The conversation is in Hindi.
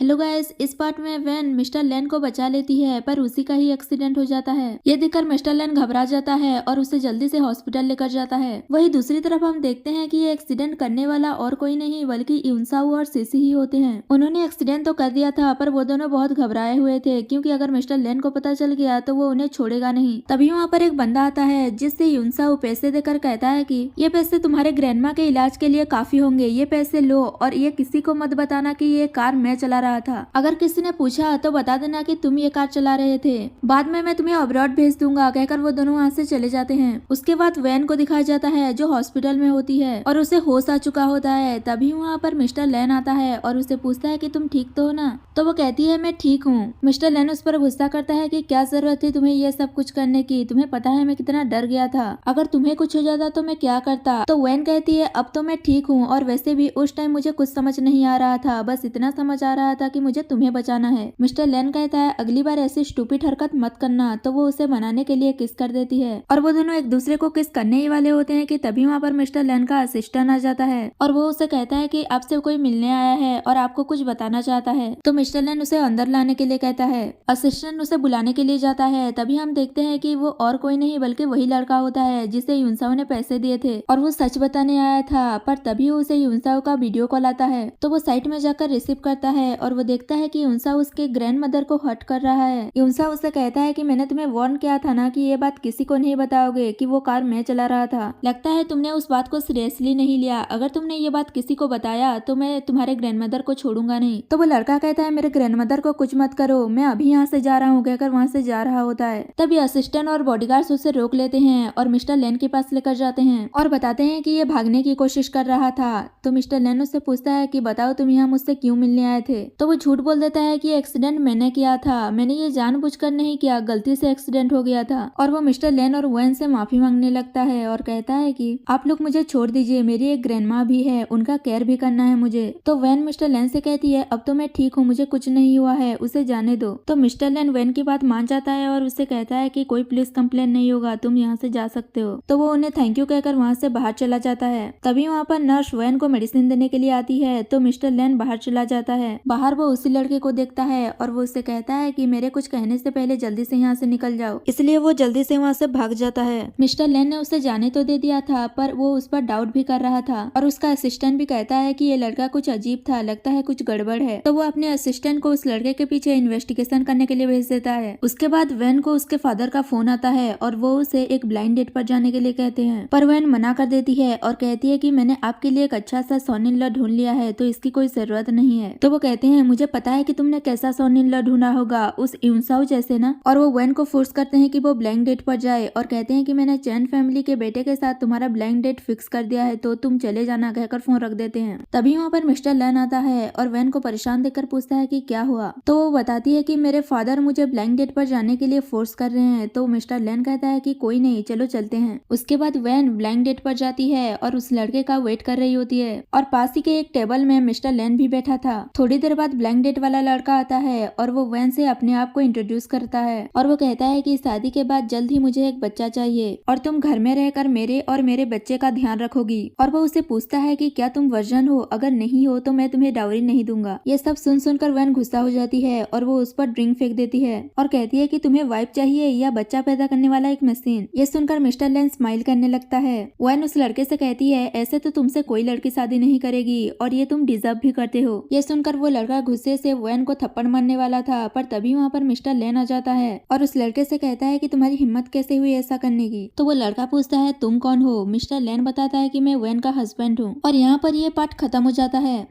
हेलो गाइस, इस पार्ट में वैन मिस्टर लेन को बचा लेती है पर उसी का ही एक्सीडेंट हो जाता है। ये देखकर मिस्टर लेन घबरा जाता है और उसे जल्दी से हॉस्पिटल लेकर जाता है। वहीं दूसरी तरफ हम देखते हैं कि ये एक्सीडेंट करने वाला और कोई नहीं बल्कि यूनसाओ और सीसी ही होते हैं। उन्होंने एक्सीडेंट तो कर दिया था पर वो दोनों बहुत घबराए हुए थे क्योंकि अगर मिस्टर लेन को पता चल गया तो वो उन्हें छोड़ेगा नहीं। तभी वहाँ पर एक बंदा आता है जिससे यूनसाओ पैसे देकर कहता है कि ये पैसे तुम्हारे ग्रैंडमा के इलाज के लिए काफी होंगे, ये पैसे लो और ये किसी को मत बताना कि ये कार मैं चला रहा था। अगर किसी ने पूछा तो बता देना कि तुम ये कार चला रहे थे, बाद में मैं तुम्हें अब्रॉड भेज दूंगा, कहकर वो दोनों वहाँ से चले जाते हैं। उसके बाद वैन को दिखाया जाता है जो हॉस्पिटल में होती है और उसे होश आ चुका होता है। तभी वहाँ पर मिस्टर लेन आता है और उसे पूछता है कि तुम ठीक तो हो ना? तो वो कहती है मैं ठीक हूँ। मिस्टर लेन उस पर गुस्सा करता है कि क्या जरूरत थी तुम्हें ये सब कुछ करने की, तुम्हें पता है मैं कितना डर गया था, अगर तुम्हें कुछ हो जाता तो मैं क्या करता। तो वैन कहती है अब तो मैं ठीक हूँ और वैसे भी उस टाइम मुझे कुछ समझ नहीं आ रहा था, बस इतना समझ आ रहा था कि मुझे तुम्हें बचाना है। मिस्टर लेन कहता है अगली बार ऐसी स्टूपिड हरकत मत करना। तो वो उसे मनाने के लिए किस कर देती है और वो दोनों एक दूसरे को किस करने ही वाले होते हैं कि तभी वहाँ पर मिस्टर लेन का असिस्टेंट आ जाता है और वो उसे कहता है कि आपसे कोई मिलने आया है और आपको कुछ बताना चाहता है। तो मिस्टर लेन उसे अंदर लाने के लिए कहता है। असिस्टेंट उसे बुलाने के लिए जाता है। तभी हम देखते हैं कि वो और कोई नहीं बल्कि वही लड़का होता है जिसे यूनसाओ ने पैसे दिए थे और वो सच बताने आया था। पर तभी उसे यूनसाओ का वीडियो कॉल आता है तो वो साइट में जाकर रिसीव करता है और वो देखता है कि यूनसाओ उसके ग्रैंड मदर को हर्ट कर रहा है। यूनसाओ उसे कहता है कि मैंने तुम्हें वार्न किया था ना कि ये बात किसी को नहीं बताओगे कि वो कार मैं चला रहा था, लगता है तुमने उस बात को सीरियसली नहीं लिया, अगर तुमने ये बात किसी को बताया तो मैं तुम्हारे ग्रैंड मदर को छोड़ूंगा नहीं। तो वो लड़का कहता है मेरे ग्रैंड मदर को कुछ मत करो, मैं अभी यहाँ से जा रहा हूँ, कहकर वहाँ से जा रहा होता है। तभी असिस्टेंट और बॉडीगार्ड्स उसे रोक लेते हैं और मिस्टर लेन के पास लेकर जाते हैं और बताते हैं कि ये भागने की कोशिश कर रहा था। तो मिस्टर लेन उससे पूछता है कि बताओ तुम यहाँ मुझसे क्यों मिलने आए थे? तो वो झूठ बोल देता है कि एक्सीडेंट मैंने किया था, मैंने ये जानबूझकर नहीं किया, गलती से एक्सीडेंट हो गया था। और वो मिस्टर लेन और वैन से माफी मांगने लगता है और कहता है कि आप लोग मुझे छोड़ दीजिए, मेरी एक ग्रैंडमा भी है, उनका केयर भी करना है मुझे। तो वैन मिस्टर लेन से कहती है अब तो मैं ठीक हूँ, मुझे कुछ नहीं हुआ है, उसे जाने दो। तो मिस्टर लेन वैन की बात मान जाता है और उससे कहता है कि कोई पुलिस कंप्लेन नहीं होगा, तुम यहाँ से जा सकते हो। तो वो उन्हें थैंक यू कहकर वहाँ से बाहर चला जाता है। तभी वहाँ पर नर्स वैन को मेडिसिन देने के लिए आती है तो मिस्टर लेन बाहर चला जाता है। बाहर वो उसी लड़के को देखता है और वो उससे कहता है कि मेरे कुछ कहने से पहले जल्दी से यहाँ से निकल जाओ, इसलिए वो जल्दी से वहाँ से भाग जाता है। मिस्टर लेन ने उसे जाने तो दे दिया था पर वो उस पर डाउट भी कर रहा था और उसका असिस्टेंट भी कहता है कि ये लड़का कुछ अजीब था, लगता है कुछ गड़बड़ है। तो वो अपने असिस्टेंट को उस लड़के के पीछे इन्वेस्टिगेशन करने के लिए भेज देता है। उसके बाद वैन को उसके फादर का फोन आता है और वो उसे एक ब्लाइंड डेट पर जाने के लिए कहते हैं पर वैन मना कर देती है और कहती है कि मैंने आपके लिए एक अच्छा सा सन इन लॉ ढूंढ लिया है तो इसकी कोई जरूरत नहीं है। तो वो कहते हैं मुझे पता है कि तुमने कैसा सन इन लॉ ढूंढा होगा, उस यूनसाओ जैसे ना। और वो वैन को फोर्स करते हैं कि वो ब्लाइंड डेट पर जाए और कहते हैं कि मैंने चैन फैमिली के बेटे के साथ तुम्हारा ब्लाइंड डेट फिक्स कर दिया है तो तुम चले जाना, कहकर फोन रख देते हैं। तभी वहाँ पर मिस्टर लेन आता है और वैन को परेशान देखकर पूछता है कि क्या हुआ। तो वो बताती है कि मेरे फादर मुझे ब्लाइंड डेट पर जाने के लिए फोर्स कर रहे हैं। तो मिस्टर लेन कहता है कि कोई नहीं, चलो चलते हैं। उसके बाद वैन ब्लाइंड डेट पर जाती है और उस लड़के का वेट कर रही होती है और पास ही के एक टेबल में मिस्टर लेन भी बैठा था। थोड़ी देर बाद ब्लाइंड डेट वाला लड़का आता है और वो वैन से अपने आप को इंट्रोड्यूस करता है और वो कहता है कि शादी के बाद जल्द ही मुझे एक बच्चा चाहिए और तुम घर में रहकर मेरे और मेरे बच्चे का ध्यान रखोगी। और वो उसे पूछता है कि क्या तुम वर्जन हो, अगर नहीं हो तो मैं तुम्हें डाउरी नहीं दूंगा। ये सब सुन सुनकर वैन गुस्सा हो जाती है और वो उस पर ड्रिंक फेंक देती है और कहती है कि तुम्हें वाइफ चाहिए या बच्चा पैदा करने वाला एक मशीन। ये सुनकर मिस्टर लेन स्माइल करने लगता है। वैन उस लड़के से कहती है ऐसे तो तुमसे कोई लड़की शादी नहीं करेगी और ये तुम डिजर्व भी करते हो। ये सुनकर वो लड़का गुस्से से वैन को थप्पड़ मारने वाला था पर तभी वहाँ पर मिस्टर लेन आ जाता है और उस लड़के से कहता है कि तुम्हारी हिम्मत कैसे हुई ऐसा करने की। तो वो लड़का पूछता है तुम कौन हो? मिस्टर लेन बताता है कि मैं वैन का हस्बैंड हूँ और यहाँ पर ये पार्ट खत्म हो जाता है।